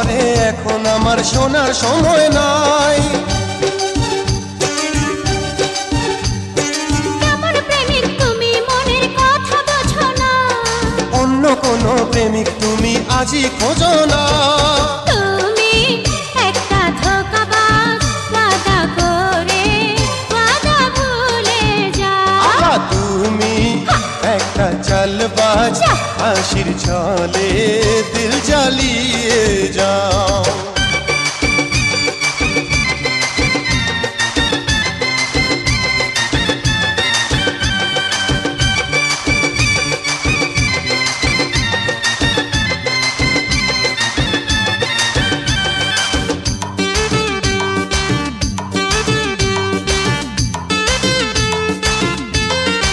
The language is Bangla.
পরে এখন আমার শোনার সময় নাই। কেমন প্রেমিক তুমি মনের কথা বোঝো না, অন্য কোনো প্রেমিক তুমি আজই খোঁজো না। তুমি একটা ধোঁকাবাজ, ওয়াদা করে ওয়াদা ভুলে যাও। তুমি একটা চালবাজ, হাসির ছলে দিল জ্বালিয়ে যাও।